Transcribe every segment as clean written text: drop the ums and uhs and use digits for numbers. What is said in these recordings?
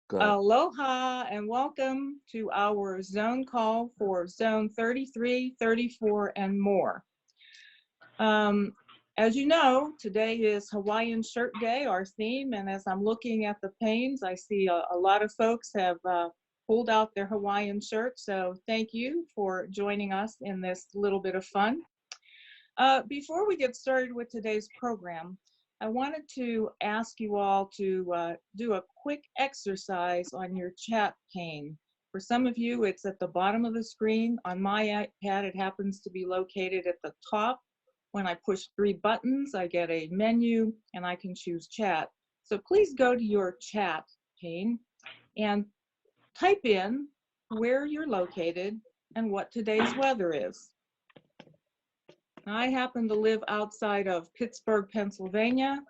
Go ahead. Aloha and welcome to our zone call for zone 33, 34, and more. As you know, today is Hawaiian Shirt Day, our theme, and as I'm looking at the panes, I see a lot of folks have pulled out their Hawaiian shirts, so thank you for joining us in this little bit of fun. Before we get started with today's program, I wanted to ask you all to do a quick exercise on your chat pane. For some of you, it's at the bottom of the screen. On my iPad, it happens to be located at the top. When I push 3 buttons, I get a menu and I can choose chat. So please go to your chat pane and type in where you're located and what today's weather is. I happen to live outside of Pittsburgh, Pennsylvania,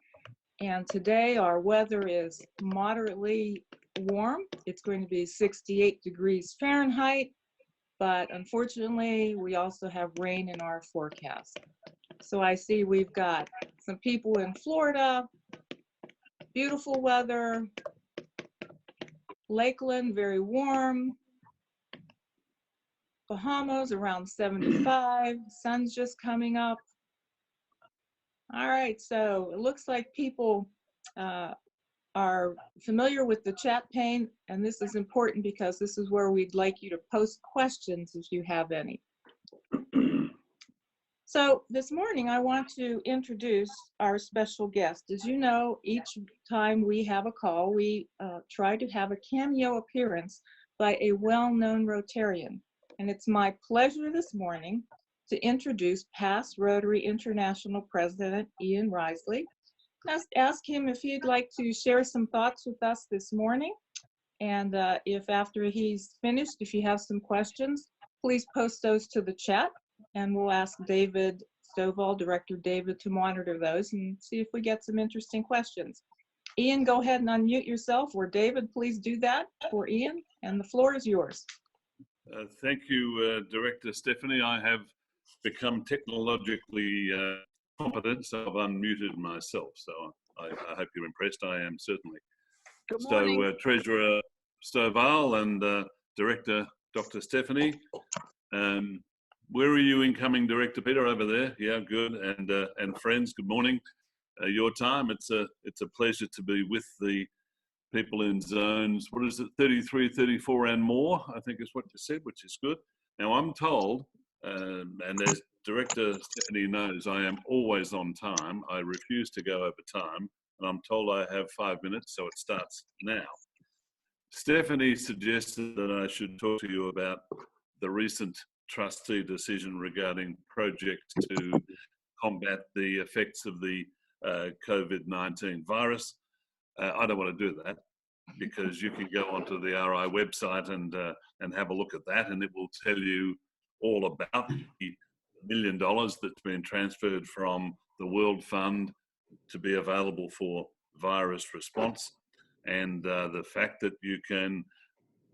and today our weather is moderately warm. It's going to be 68 degrees Fahrenheit, but unfortunately, we also have rain in our forecast. So I see we've got some people in Florida, beautiful weather, Lakeland, very warm, Bahamas around 75, sun's just coming up. All right, so it looks like people are familiar with the chat pane, and this is important because this is where we'd like you to post questions if you have any. So this morning, I want to introduce our special guest. As you know, each time we have a call, we try to have a cameo appearance by a well-known Rotarian. And it's my pleasure this morning to introduce past Rotary International President Ian Risley. Ask him if he'd like to share some thoughts with us this morning. And if after he's finished, if you have some questions, please post those to the chat. And we'll ask David Stovall, Director David, to monitor those and see if we get some interesting questions. Ian, go ahead and unmute yourself, or David, please do that for Ian, and the floor is yours. Thank you, Director Stephanie. I have become technologically competent, so I've unmuted myself. So I hope you're impressed. I am certainly. Good morning. So Treasurer Stovall and Director Dr. Stephanie. Where are you, incoming Director Peter? Over there. Yeah, good. And friends, good morning. Your time. It's a pleasure to be with the people in zones, what is it, 33, 34 and more, I think is what you said, which is good. Now I'm told, and as Director Stephanie knows, I am always on time. I refuse to go over time, and I'm told I have 5 minutes, so it starts now. Stephanie suggested that I should talk to you about the recent trustee decision regarding projects to combat the effects of the COVID-19 virus. I don't want to do that because you can go onto the RI website and have a look at that, and it will tell you all about the $1 million that's been transferred from the World Fund to be available for virus response, and the fact that you can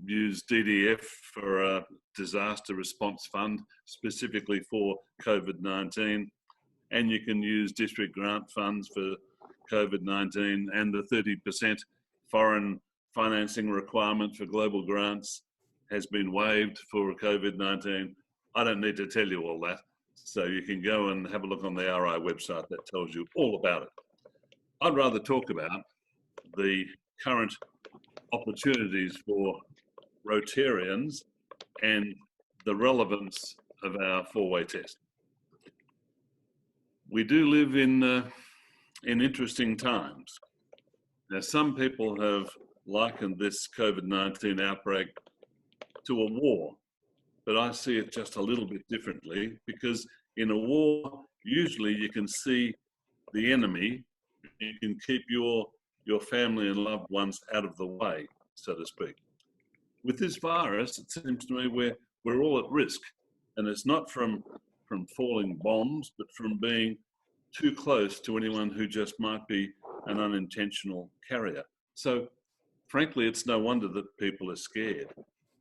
use DDF for a disaster response fund specifically for COVID-19, and you can use district grant funds for COVID-19, and the 30% foreign financing requirement for global grants has been waived for COVID-19. I don't need to tell you all that. So you can go and have a look on the RI website that tells you all about it. I'd rather talk about the current opportunities for Rotarians and the relevance of our 4-way test. We do live in interesting times. Now, some people have likened this COVID-19 outbreak to a war, but I see it just a little bit differently, because in a war, usually you can see the enemy, you can keep your family and loved ones out of the way, so to speak. With this virus, it seems to me we're all at risk, and it's not from falling bombs, but from being too close to anyone who just might be an unintentional carrier. So frankly, it's no wonder that people are scared.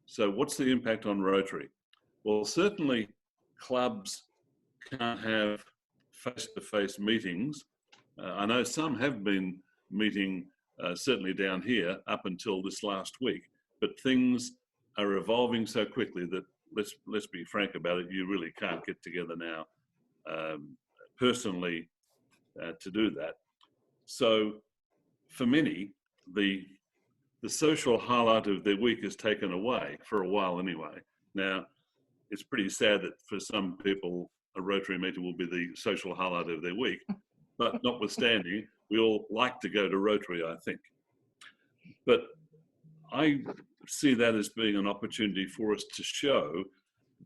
So what's the impact on Rotary? Well, certainly clubs can't have face-to-face meetings. I know some have been meeting certainly down here up until this last week. But things are evolving so quickly that let's be frank about it, you really can't get together now personally to do that. So for many, the social highlight of their week is taken away for a while anyway. Now, it's pretty sad that for some people, a Rotary meeting will be the social highlight of their week, but notwithstanding, we all like to go to Rotary, I think. But I see that as being an opportunity for us to show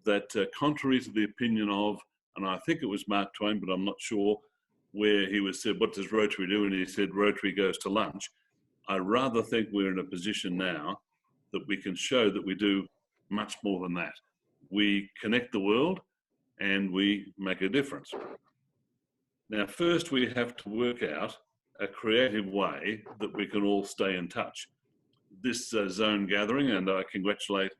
that contrary to the opinion of, and I think it was Mark Twain, but I'm not sure, where he was said, what does Rotary do? And he said, Rotary goes to lunch. I rather think we're in a position now that we can show that we do much more than that. We connect the world and we make a difference. Now, first we have to work out a creative way that we can all stay in touch. This zone gathering, and I congratulate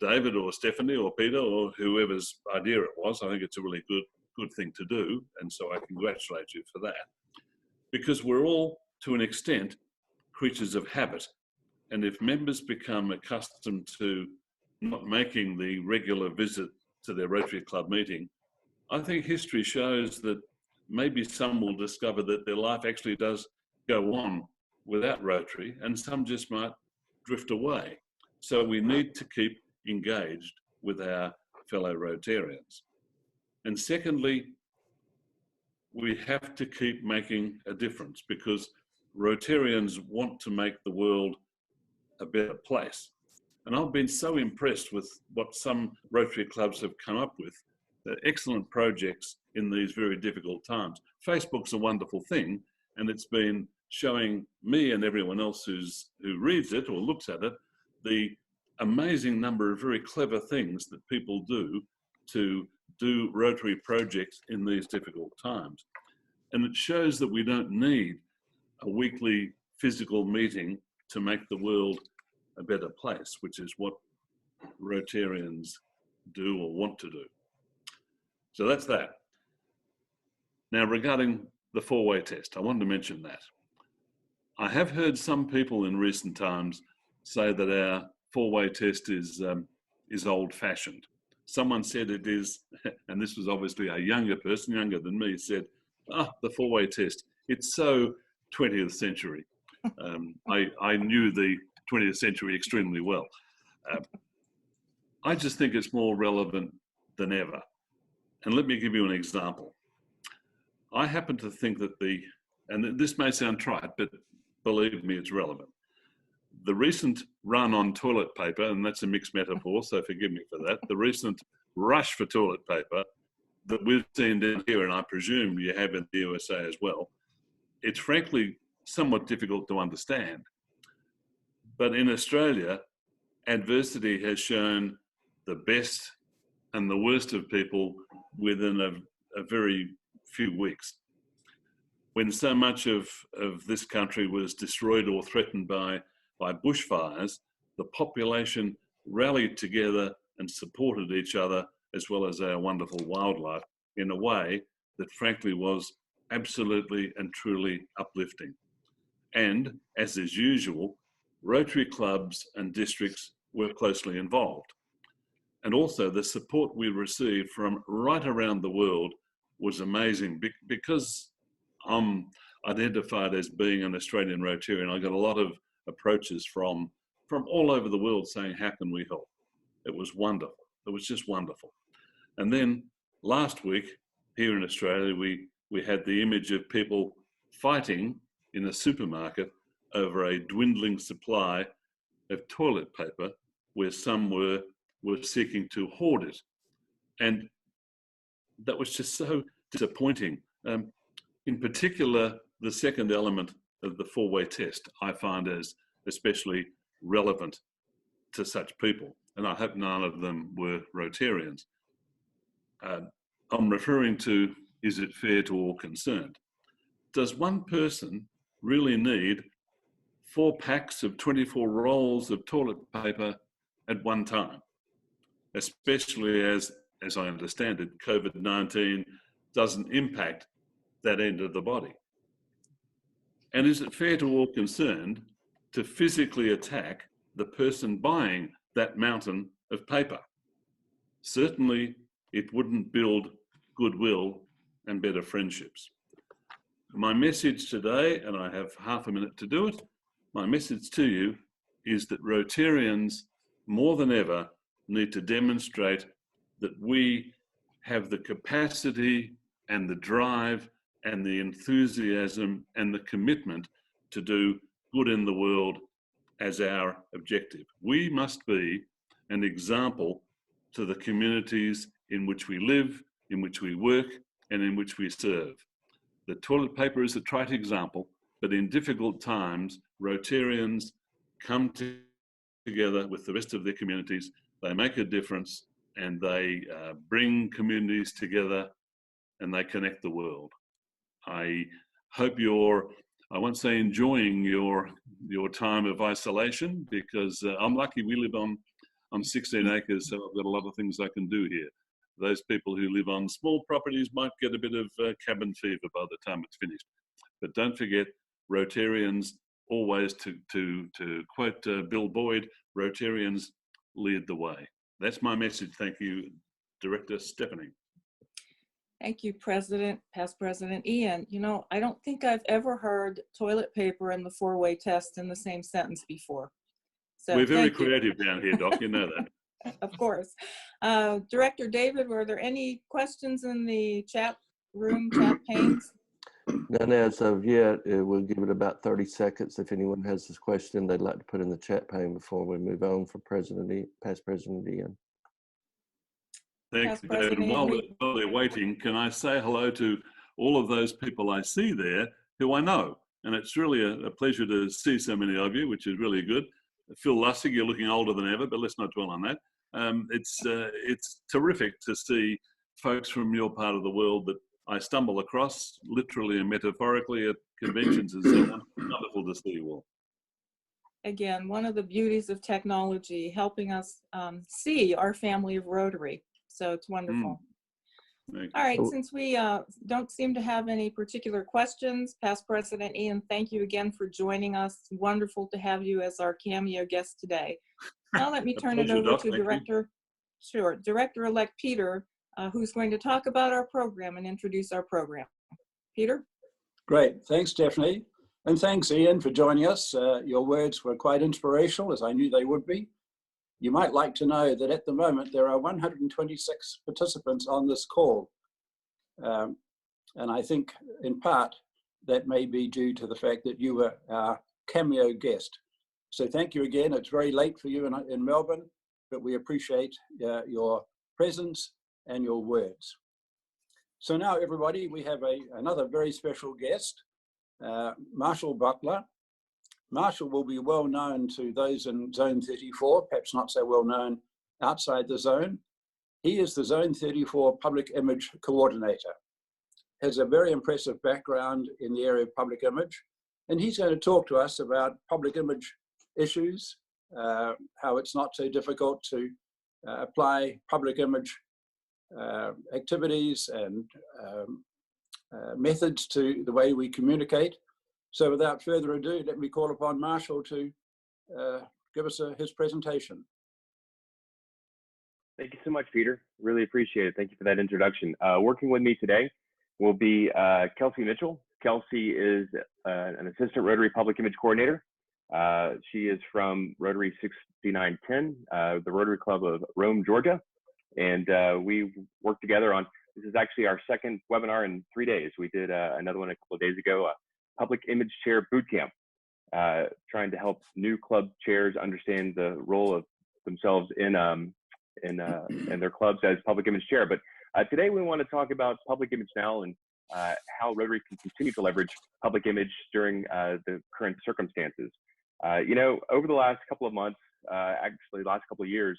David or Stephanie or Peter or whoever's idea it was. I think it's a really good thing to do, and so I congratulate you for that. Because we're all, to an extent, creatures of habit. And if members become accustomed to not making the regular visit to their Rotary Club meeting, I think history shows that maybe some will discover that their life actually does go on without Rotary, and some just might drift away. So we need to keep engaged with our fellow Rotarians. And secondly, we have to keep making a difference, because Rotarians want to make the world a better place. And I've been so impressed with what some Rotary clubs have come up with. They're excellent projects in these very difficult times. Facebook's a wonderful thing, and it's been showing me and everyone else who reads it or looks at it, the amazing number of very clever things that people do to do Rotary projects in these difficult times. And it shows that we don't need a weekly physical meeting to make the world a better place, which is what Rotarians do or want to do. So that's that. Now, regarding the four-way test, I wanted to mention that. I have heard some people in recent times say that our four-way test is old-fashioned. Someone said it is, and this was obviously a younger person, younger than me, said, the four-way test, it's so 20th century. I knew the 20th century extremely well. I just think it's more relevant than ever. And let me give you an example. I happen to think that and this may sound trite, but believe me, it's relevant. The recent run on toilet paper, and that's a mixed metaphor, so forgive me for that, the recent rush for toilet paper that we've seen down here, and I presume you have in the USA as well, it's frankly somewhat difficult to understand. But in Australia, adversity has shown the best and the worst of people within a very few weeks. When so much of this country was destroyed or threatened by bushfires, the population rallied together and supported each other, as well as our wonderful wildlife, in a way that frankly was absolutely and truly uplifting. And as is usual, Rotary clubs and districts were closely involved. And also the support we received from right around the world was amazing. Because I'm identified as being an Australian Rotarian, I got a lot of approaches from all over the world saying, how can we help? It was wonderful. It was just wonderful. And then last week here in Australia, we had the image of people fighting in a supermarket over a dwindling supply of toilet paper, where some were seeking to hoard it. And that was just so disappointing. In particular, the second element of the four-way test I find as especially relevant to such people. And I hope none of them were Rotarians. I'm referring to, is it fair to all concerned? Does one person really need 4 packs of 24 rolls of toilet paper at one time? Especially as I understand it, COVID-19 doesn't impact that end of the body. And is it fair to all concerned to physically attack the person buying that mountain of paper? Certainly, it wouldn't build goodwill and better friendships. My message today, and I have half a minute to do it, my message to you is that Rotarians, more than ever, need to demonstrate that we have the capacity and the drive and the enthusiasm and the commitment to do good in the world as our objective. We must be an example to the communities in which we live, in which we work, and in which we serve. The toilet paper is a trite example, but in difficult times, Rotarians come together with the rest of their communities, they make a difference, and they bring communities together, and they connect the world. I hope you're, I won't say enjoying your time of isolation, because I'm lucky we live on 16 acres, so I've got a lot of things I can do here. Those people who live on small properties might get a bit of cabin fever by the time it's finished. But don't forget, Rotarians always, to quote Bill Boyd, Rotarians lead the way. That's my message. Thank you, Director Stephanie. Thank you, Past President Ian. You know, I don't think I've ever heard toilet paper and the four-way test in the same sentence before. So we're very creative down here, Doc, you know that. Of course. Director David, were there any questions in the chat room, chat panes? None as of yet. We'll give it about 30 seconds. If anyone has this question they'd like to put in the chat pane before we move on for Past President Ian. Thanks, David. While they're waiting, can I say hello to all of those people I see there who I know? And it's really a pleasure to see so many of you, which is really good. Phil Lussig, you're looking older than ever, but let's not dwell on that. It's terrific to see folks from your part of the world that I stumble across, literally and metaphorically, at conventions. It's wonderful to see you all. Again, one of the beauties of technology, helping us see our family of Rotary. So it's wonderful. All right, since we don't seem to have any particular questions, Past President Ian, thank you again for joining us. Wonderful to have you as our cameo guest today. Now let me turn it over to Director-elect Peter, who's going to talk about our program and introduce our program. Peter? Great, thanks Stephanie. And thanks Ian for joining us. Your words were quite inspirational, as I knew they would be. You might like to know that at the moment there are 126 participants on this call. And I think in part that may be due to the fact that you were our cameo guest. So thank you again. It's very late for you in Melbourne, but we appreciate your presence and your words. So now everybody, we have another very special guest, Marshall Butler. Marshall will be well known to those in Zone 34, perhaps not so well known outside the zone. He is the Zone 34 Public Image Coordinator. Has a very impressive background in the area of public image, and he's going to talk to us about public image issues, how it's not so difficult to apply public image activities and methods to the way we communicate. So without further ado, let me call upon Marshall to give us his presentation. Thank you so much, Peter. Really appreciate it. Thank you for that introduction. Working with me today will be Kelsey Mitchell. Kelsey is an Assistant Rotary Public Image Coordinator. She is from Rotary 6910, the Rotary Club of Rome, Georgia. And we worked together on, this is actually our second webinar in 3 days. We did another one a couple of days ago, Public Image Chair Bootcamp, trying to help new club chairs understand the role of themselves in their clubs as public image chair. But today we want to talk about public image now and how Rotary can continue to leverage public image during the current circumstances. You know, over the last couple of months, actually last couple of years,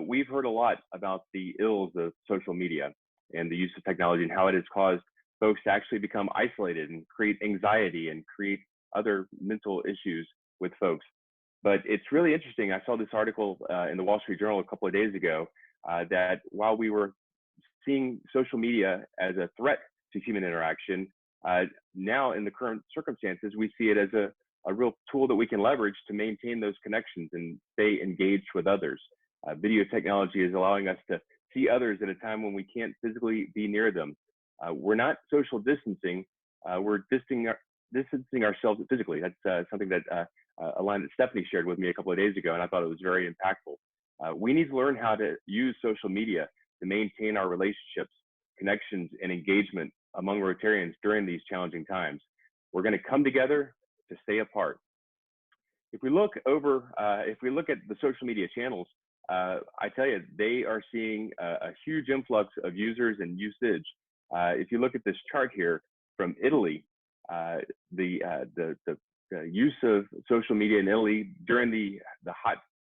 we've heard a lot about the ills of social media and the use of technology and how it has caused folks to actually become isolated and create anxiety and create other mental issues with folks. But it's really interesting. I saw this article in the Wall Street Journal a couple of days ago that while we were seeing social media as a threat to human interaction, Now, in the current circumstances, we see it as a real tool that we can leverage to maintain those connections and stay engaged with others. Video technology is allowing us to see others at a time when we can't physically be near them. We're not social distancing, we're distancing ourselves physically. That's something that a line that Stephanie shared with me a couple of days ago, and I thought it was very impactful. We need to learn how to use social media to maintain our relationships, connections, and engagement among Rotarians during these challenging times. We're going to come together to stay apart. If we look at the social media channels, I tell you, they are seeing a huge influx of users and usage. If you look at this chart here from Italy, the use of social media in Italy during the hot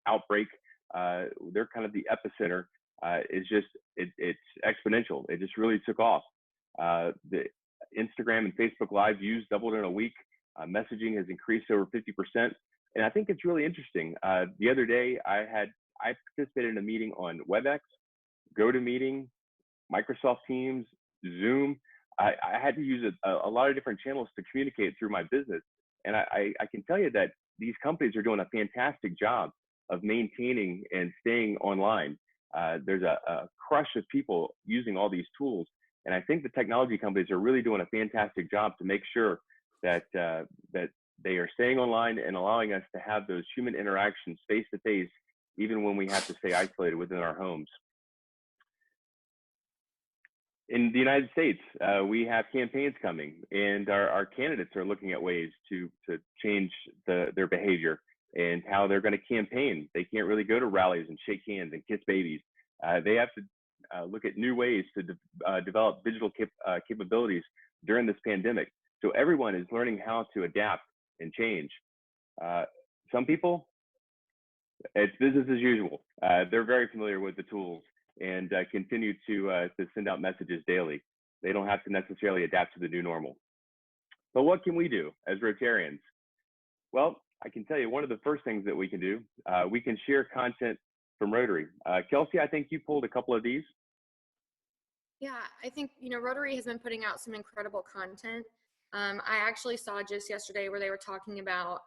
outbreak, they're kind of the epicenter. It's exponential. It just really took off. The Instagram and Facebook Live views doubled in a week. Messaging has increased over 50%. And I think it's really interesting. The other day, I participated in a meeting on WebEx, GoToMeeting, Microsoft Teams, Zoom. I had to use a lot of different channels to communicate through my business. And I can tell you that these companies are doing a fantastic job of maintaining and staying online. There's a crush of people using all these tools. And I think the technology companies are really doing a fantastic job to make sure that they are staying online and allowing us to have those human interactions face to face, even when we have to stay isolated within our homes. In the United States, we have campaigns coming, and our candidates are looking at ways to change their behavior and how they're going to campaign. They can't really go to rallies and shake hands and kiss babies. They have to look at new ways to develop digital capabilities during this pandemic. So everyone is learning how to adapt and change. Some people, it's business as usual. They're very familiar with the tools and continue to send out messages daily. They don't have to necessarily adapt to the new normal. But what can we do as Rotarians? Well, I can tell you one of the first things that we can do, we can share content from Rotary. Kelsey, I think you pulled a couple of these. Yeah, I think, Rotary has been putting out some incredible content. I actually saw just yesterday where they were talking about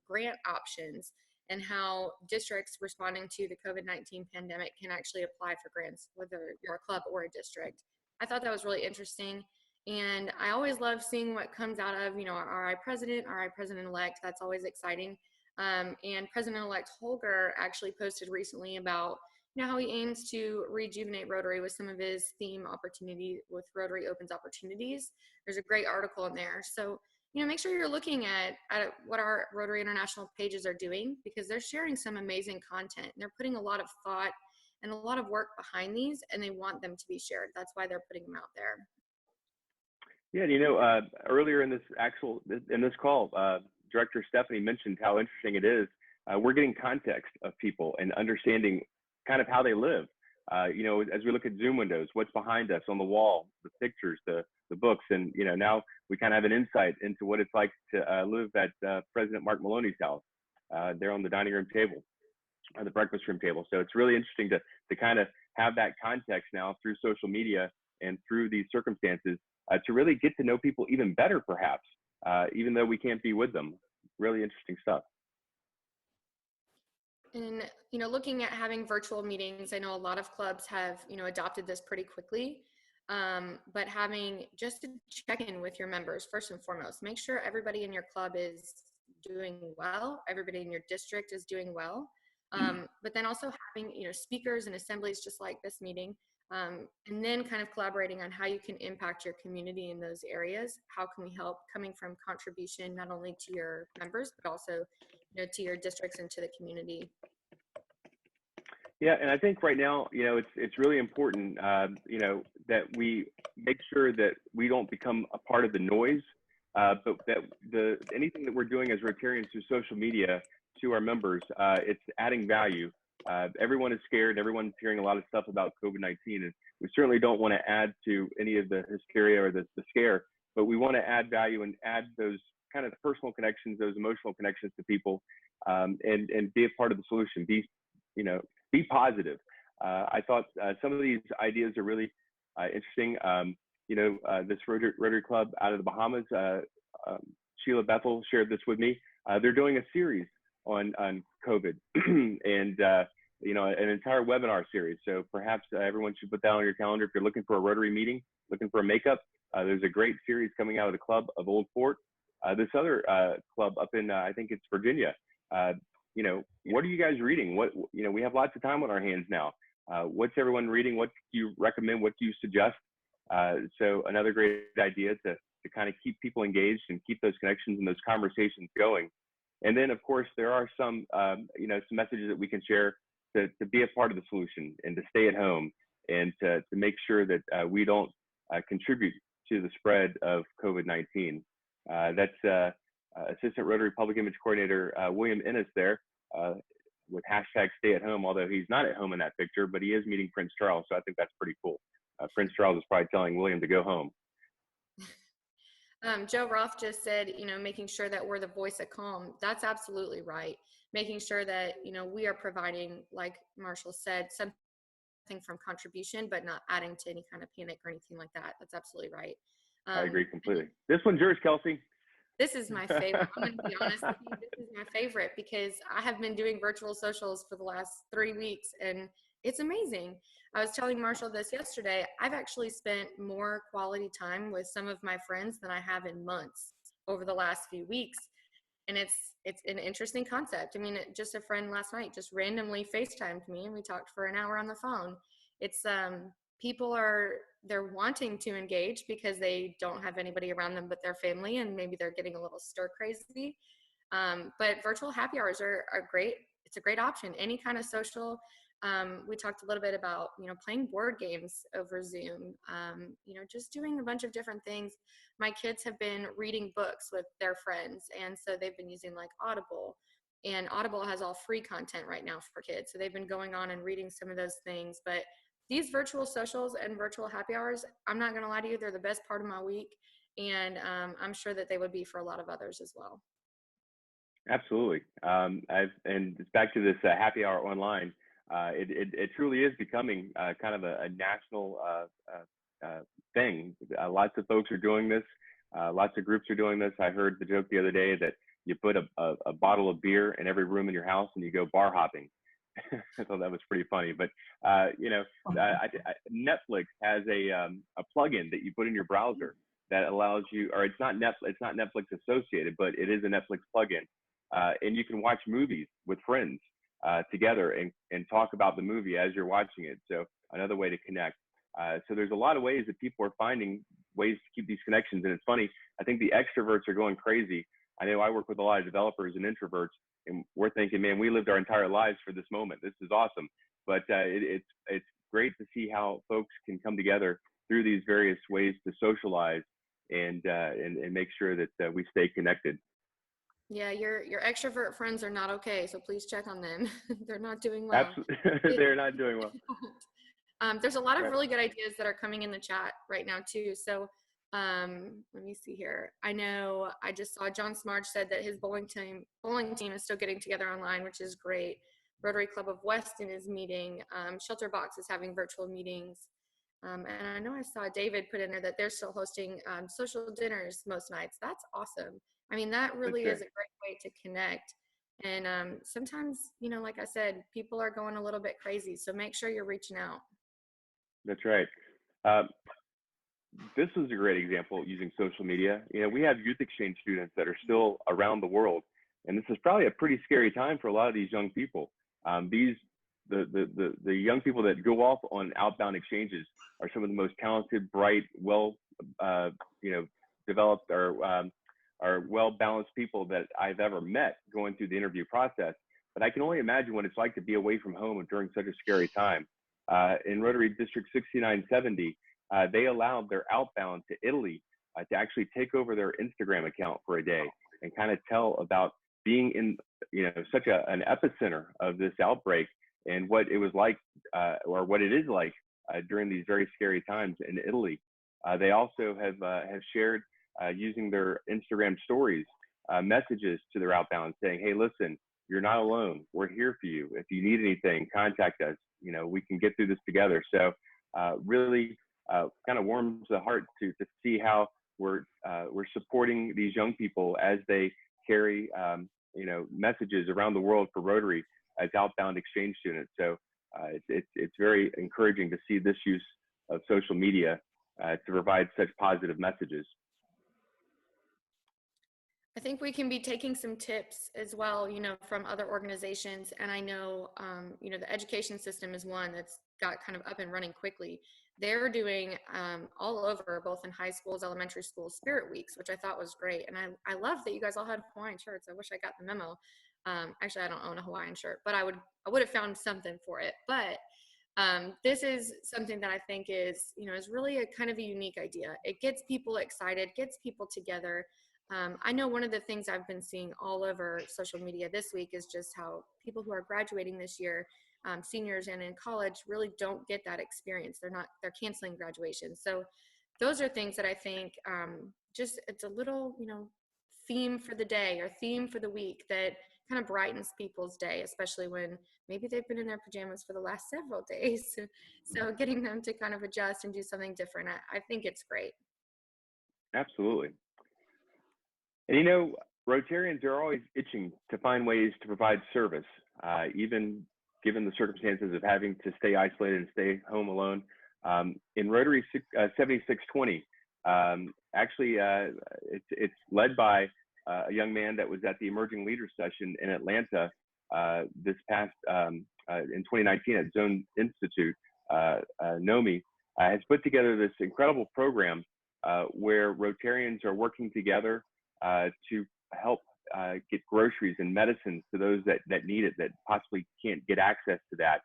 grant options and how districts responding to the COVID-19 pandemic can actually apply for grants, whether you're a club or a district. I thought that was really interesting. And I always love seeing what comes out of, our RI president-elect. That's always exciting. And President-elect Holger actually posted recently about how he aims to rejuvenate Rotary with some of his theme opportunity with Rotary Opens Opportunities. There's a great article in there. So, make sure you're looking at what our Rotary International pages are doing, because they're sharing some amazing content. They're putting a lot of thought and a lot of work behind these, and they want them to be shared. That's why they're putting them out there. Yeah, earlier in this call, Director Stephanie mentioned how interesting it is. We're getting context of people and understanding kind of how they live. As we look at Zoom windows, what's behind us on the wall, the pictures, the books, and now we kind of have an insight into what it's like to live at President Mark Maloney's house. They're on the dining room table, or the breakfast room table. So it's really interesting to kind of have that context now through social media and through these circumstances to really get to know people even better, perhaps, even though we can't be with them. Really interesting stuff. And, looking at having virtual meetings, I know a lot of clubs have, adopted this pretty quickly, but having just to check in with your members, first and foremost, make sure everybody in your club is doing well, everybody in your district is doing well, but then also having, speakers and assemblies just like this meeting, and then kind of collaborating on how you can impact your community in those areas. How can we help, coming from contribution not only to your members, but also to your districts and to the community. Yeah, and I think right now, it's really important, that we make sure that we don't become a part of the noise, but that anything that we're doing as Rotarians through social media to our members, it's adding value. Everyone is scared. Everyone's hearing a lot of stuff about COVID-19, and we certainly don't want to add to any of the hysteria or the scare, but we want to add value and add those kind of personal connections, those emotional connections to people, and be a part of the solution. Be positive. I thought some of these ideas are really interesting. this Rotary Club out of the Bahamas, Sheila Bethel shared this with me. They're doing a series on COVID and, an entire webinar series. So perhaps everyone should put that on your calendar. If you're looking for a Rotary meeting, looking for a makeup, there's a great series coming out of the club of Old Fort. This other club up in, I think it's Virginia. What are you guys reading? We have lots of time on our hands now. What's everyone reading? What do you recommend? What do you suggest? So another great idea to kind of keep people engaged and keep those connections and those conversations going. And then, of course, there are some messages that we can share to be a part of the solution and to stay at home and to make sure that we don't contribute to the spread of COVID-19. That's Assistant Rotary Public Image Coordinator William Ennis there with hashtag stay at home, although he's not at home in that picture, but he is meeting Prince Charles. So I think that's pretty cool. Prince Charles is probably telling William to go home. Joe Roth just said, making sure that we're the voice of calm. That's absolutely right. Making sure that, we are providing, like Marshall said, something from contribution, but not adding to any kind of panic or anything like that. That's absolutely right. I agree completely. This one's yours, Kelsey. This is my favorite. I'm going to be honest with you. This is my favorite because I have been doing virtual socials for the last 3 weeks and it's amazing. I was telling Marshall this yesterday. I've actually spent more quality time with some of my friends than I have in months over the last few weeks. And it's an interesting concept. I mean, just a friend last night just randomly FaceTimed me and we talked for an hour on the phone. It's people they're wanting to engage because they don't have anybody around them but their family, and maybe they're getting a little stir crazy. But virtual happy hours are great. It's a great option. Any kind of social. We talked a little bit about, playing board games over Zoom, just doing a bunch of different things. My kids have been reading books with their friends, and so they've been using like Audible, and Audible has all free content right now for kids. So they've been going on and reading some of those things. But these virtual socials and virtual happy hours, I'm not going to lie to you, they're the best part of my week. And I'm sure that they would be for a lot of others as well. Absolutely. And it's back to this happy hour online. It truly is becoming kind of a national thing. Lots of folks are doing this. Lots of groups are doing this. I heard the joke the other day that you put a bottle of beer in every room in your house and you go bar hopping. I thought that was pretty funny. But Netflix has a plugin that you put in your browser that allows you, or it's not Netflix associated, but it is a Netflix plugin, and you can watch movies with friends together and talk about the movie as you're watching it. So another way to connect. So there's a lot of ways that people are finding ways to keep these connections. And it's funny, I think the extroverts are going crazy. I know I work with a lot of developers and introverts, and we're thinking, man, we lived our entire lives for this moment. This is awesome. But it's great to see how folks can come together through these various ways to socialize and make sure that we stay connected. Yeah, your extrovert friends are not okay, so please check on them. They're not doing well. Absolutely. They're not doing well. There's a lot of really good ideas that are coming in the chat right now too. So let me see here. I know I just saw John Smarge said that his bowling team is still getting together online, which is great. Rotary Club of Weston is meeting. Shelter Box is having virtual meetings. And I know I saw David put in there that they're still hosting social dinners most nights. That's awesome. I mean, that really is a great way to connect. And sometimes, like I said, people are going a little bit crazy. So make sure you're reaching out. That's right. This is a great example using social media. We have youth exchange students that are still around the world. And this is probably a pretty scary time for a lot of these young people. The young people that go off on outbound exchanges are some of the most talented, bright, well, developed or well-balanced people that I've ever met going through the interview process. But I can only imagine what it's like to be away from home during such a scary time. In Rotary District 6970, they allowed their outbound to Italy to actually take over their Instagram account for a day and kind of tell about being in, such an epicenter of this outbreak and what it was like, or what it is like during these very scary times in Italy. They also have shared using their Instagram stories messages to their outbound saying, hey, listen, you're not alone. We're here for you. If you need anything, contact us. We can get through this together. So really kind of warms the heart to see how we're supporting these young people as they carry messages around the world for Rotary as outbound exchange students. So it's very encouraging to see this use of social media to provide such positive messages. I think we can be taking some tips as well, from other organizations. And I know, the education system is one that's got kind of up and running quickly. They're doing all over, both in high schools, elementary schools, Spirit Weeks, which I thought was great. And I love that you guys all had Hawaiian shirts. I wish I got the memo. Actually, I don't own a Hawaiian shirt, but I would have found something for it. But this is something that I think is really a kind of a unique idea. It gets people excited, gets people together. I know one of the things I've been seeing all over social media this week is just how people who are graduating this year, seniors and in college, really don't get that experience. They're canceling graduation. So those are things that I think it's a little, theme for the day or theme for the week that kind of brightens people's day, especially when maybe they've been in their pajamas for the last several days. So getting them to kind of adjust and do something different, I think it's great. Absolutely. And Rotarians are always itching to find ways to provide service, even given the circumstances of having to stay isolated and stay home alone. In Rotary 7620, actually, it's led by a young man that was at the Emerging Leaders Session in Atlanta this past in 2019 at Zone Institute. Nomi has put together this incredible program where Rotarians are working together to help get groceries and medicines to those that need it, that possibly can't get access to that.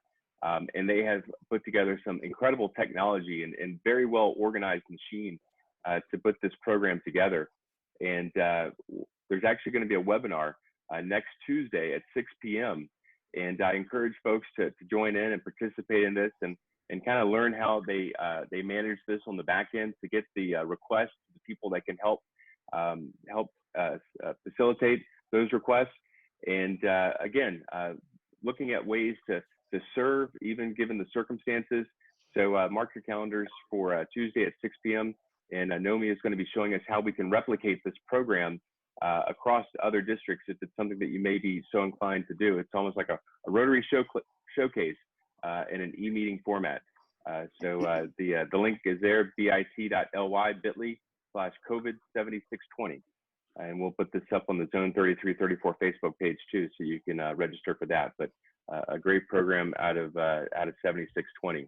And they have put together some incredible technology and very well organized machine to put this program together. And there's actually going to be a webinar next Tuesday at 6 p.m. And I encourage folks to join in and participate in this and kind of learn how they manage this on the back end to get the requests to the people that can help facilitate those requests. And again, looking at ways to serve, even given the circumstances. So mark your calendars for Tuesday at 6 p.m. And Nomi is going to be showing us how we can replicate this program across other districts if it's something that you may be so inclined to do. It's almost like a Rotary showcase in an e-meeting format. So the link is there, bit.ly/COVID7620. And we'll put this up on the Zone 3334 Facebook page too, so you can register for that. But a great program out of 7620.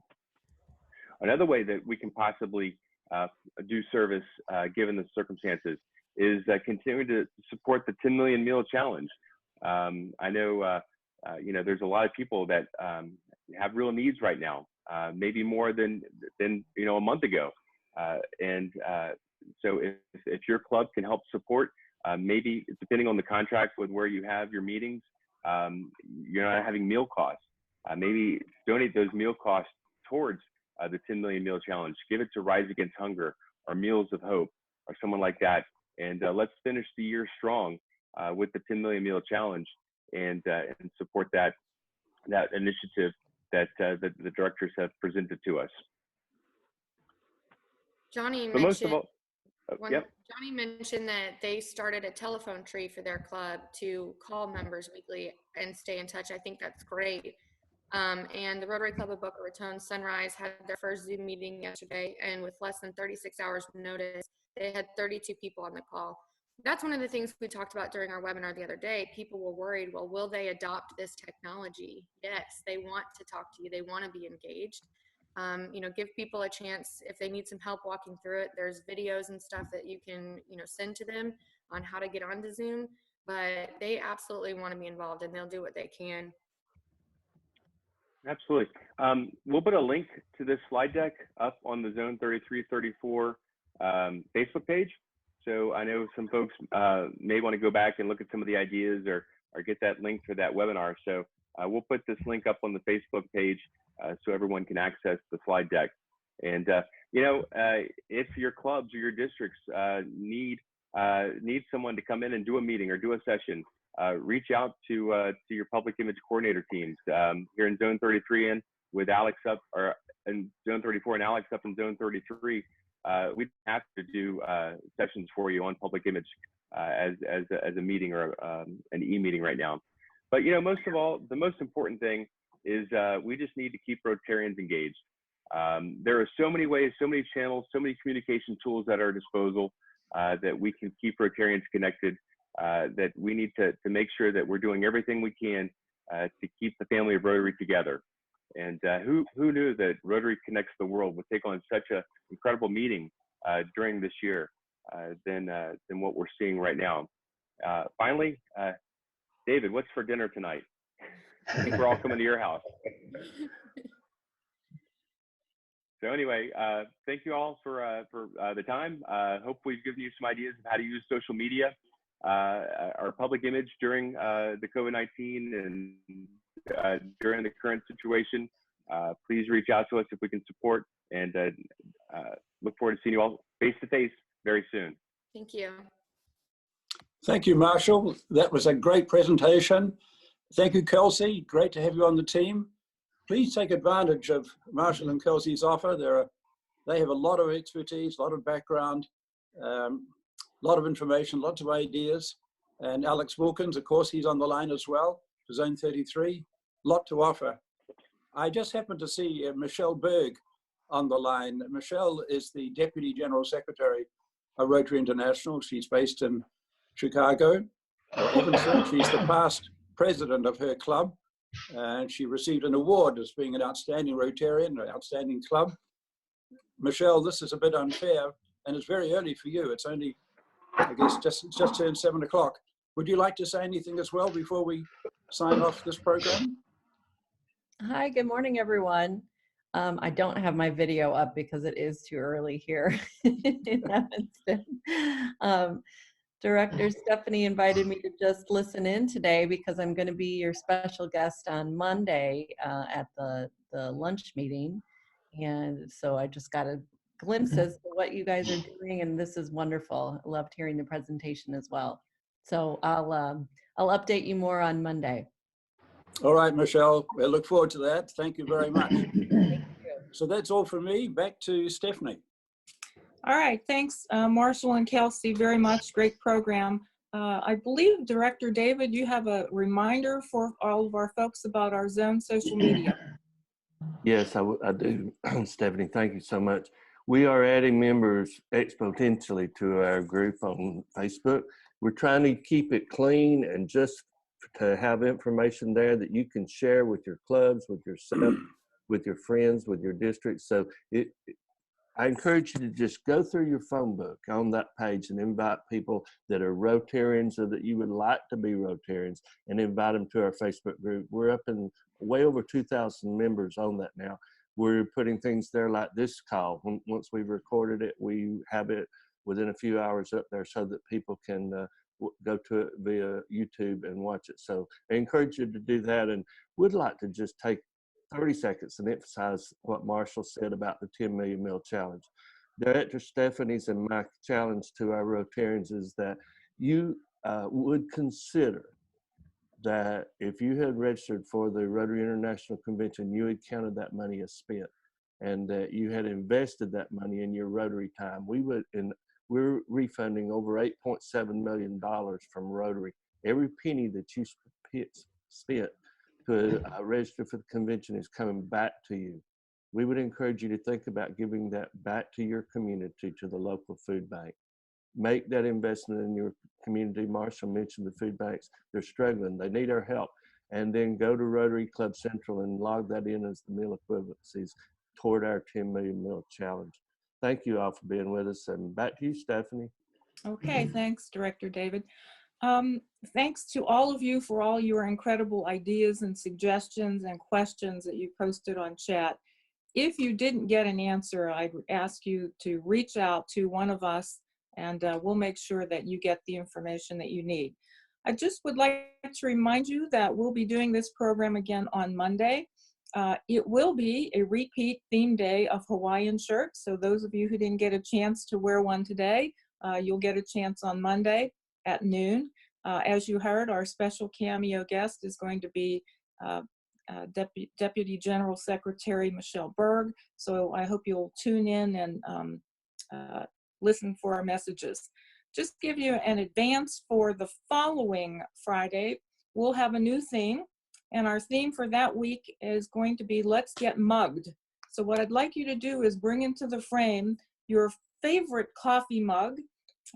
Another way that we can possibly do service given the circumstances is continuing to support the 10 Million Meal Challenge. I know there's a lot of people that have real needs right now, maybe more than a month ago, so if your club can help support, maybe depending on the contract with where you have your meetings, you're not having meal costs. Maybe donate those meal costs towards the 10 Million Meal Challenge. Give it to Rise Against Hunger or Meals of Hope or someone like that. And let's finish the year strong with the 10 Million Meal Challenge and support that initiative that the directors have presented to us. Johnny but most of all, Johnny mentioned that they started a telephone tree for their club to call members weekly and stay in touch. I think that's great. And the Rotary Club of Boca Raton Sunrise had their first Zoom meeting yesterday, and with less than 36 hours notice, they had 32 people on the call. That's one of the things we talked about during our webinar the other day. People were worried, well, will they adopt this technology? Yes, they want to talk to you. They want to be engaged. Give people a chance if they need some help walking through it. There's videos and stuff that you can, send to them on how to get onto Zoom, but they absolutely want to be involved and they'll do what they can. Absolutely. We'll put a link to this slide deck up on the Zone 3334 Facebook page. So I know some folks may want to go back and look at some of the ideas or get that link for that webinar. So we'll put this link up on the Facebook page so everyone can access the slide deck. And if your clubs or your districts need someone to come in and do a meeting or do a session, reach out to your public image coordinator teams here in Zone 33 with Alex up or in Zone 34 and Alex up in Zone 33, we have to do sessions for you on public image as a meeting or an e-meeting right now. But most of all, the most important thing is we just need to keep Rotarians engaged. There are so many ways, so many channels, so many communication tools at our disposal that we can keep Rotarians connected, that we need to make sure that we're doing everything we can to keep the family of Rotary together. And who knew that Rotary Connects the World would take on such an incredible meeting during this year than what we're seeing right now. Finally, David, what's for dinner tonight? I think we're all coming to your house. So anyway, thank you all for the time. Hope we've given you some ideas of how to use social media, our public image during the COVID-19 and during the current situation. Please reach out to us if we can support, and look forward to seeing you all face to face very soon. Thank you. Thank you, Marshall. That was a great presentation. Thank you, Kelsey. Great to have you on the team. Please take advantage of Marshall and Kelsey's offer. They have a lot of expertise, a lot of background, a lot of information, lots of ideas. And Alex Wilkins, of course, he's on the line as well for Zone 33. Lot to offer. I just happened to see Michelle Berg on the line. Michelle is the Deputy General Secretary of Rotary International. She's based in Chicago, Evanston. She's the past president of her club, and she received an award as being an outstanding Rotarian, an outstanding club. Michelle, this is a bit unfair, and it's very early for you. It's only, I guess, just turned 7 o'clock. Would you like to say anything as well before we sign off this program? Hi, good morning, everyone. I don't have my video up because it is too early here in Evanston. Director Stephanie invited me to just listen in today because I'm going to be your special guest on Monday at the lunch meeting. And so I just got a glimpse as to what you guys are doing, and this is wonderful. I loved hearing the presentation as well. So I'll update you more on Monday. All right, Michelle, we look forward to that. Thank you very much. Thank you. So that's all from me. Back to Stephanie. All right, thanks, Marshall and Kelsey, very much. Great program. I believe, Director David, you have a reminder for all of our folks about our Zone social media. Yes, I do, Stephanie. Thank you so much. We are adding members exponentially to our group on Facebook. We're trying to keep it clean and just to have information there that you can share with your clubs, with yourself, with your friends, with your district. So I encourage you to just go through your phone book on that page and invite people that are Rotarians or that you would like to be Rotarians, and invite them to our Facebook group. We're up in way over 2,000 members on that now. We're putting things there like this call. Once we've recorded it, we have it within a few hours up there so that people can go to it via YouTube and watch it. So I encourage you to do that, and would like to just take 30 seconds and emphasize what Marshall said about the 10 million meal challenge. Director Stephanie's and my challenge to our Rotarians is that you would consider that if you had registered for the Rotary International Convention, you had counted that money as spent, and that you had invested that money in your Rotary time. We're refunding over $8.7 million from Rotary. Every penny that you spent to register for the convention is coming back to you. We would encourage you to think about giving that back to your community, to the local food bank. Make that investment in your community. Marshall mentioned the food banks. They're struggling. They need our help. And then go to Rotary Club Central and log that in as the meal equivalencies toward our 10 million meal challenge. Thank you all for being with us. And back to you, Stephanie. Okay, thanks, Director David. Thanks to all of you for all your incredible ideas and suggestions and questions that you posted on chat. If you didn't get an answer, I'd ask you to reach out to one of us, and we'll make sure that you get the information that you need. I just would like to remind you that we'll be doing this program again on Monday. It will be a repeat theme day of Hawaiian shirts. So those of you who didn't get a chance to wear one today, you'll get a chance on Monday at noon. As you heard, our special cameo guest is going to be Deputy General Secretary Michelle Berg. So I hope you'll tune in and listen for our messages. Just give you an advance for the following Friday, we'll have a new theme, and our theme for that week is going to be Let's Get Mugged. So what I'd like you to do is bring into the frame your favorite coffee mug,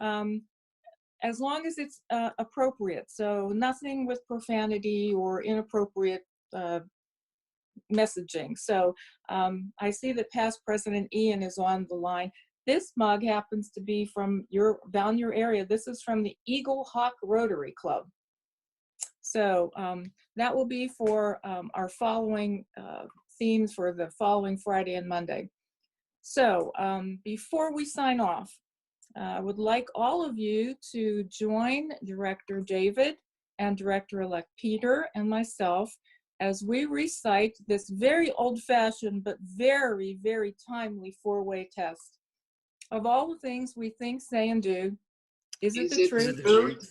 as long as it's appropriate. So nothing with profanity or inappropriate messaging. So I see that past President Ian is on the line. This mug happens to be from down your area. This is from the Eagle Hawk Rotary Club. So that will be for our following themes for the following Friday and Monday. So before we sign off, I would like all of you to join Director David and Director-elect Peter and myself as we recite this very old-fashioned but very, very timely four-way test. Of all the things we think, say, and do, is it the truth?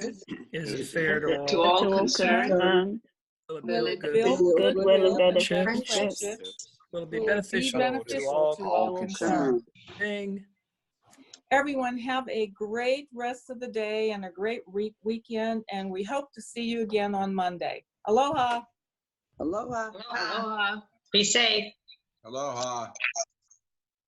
Is it fair to all all concerned? Will it good build goodwill and friendships? Will it be Will it beneficial to all concerned? concerned? Everyone have a great rest of the day and a great weekend, and we hope to see you again on Monday. Aloha. Aloha. Aloha. Be safe. Aloha.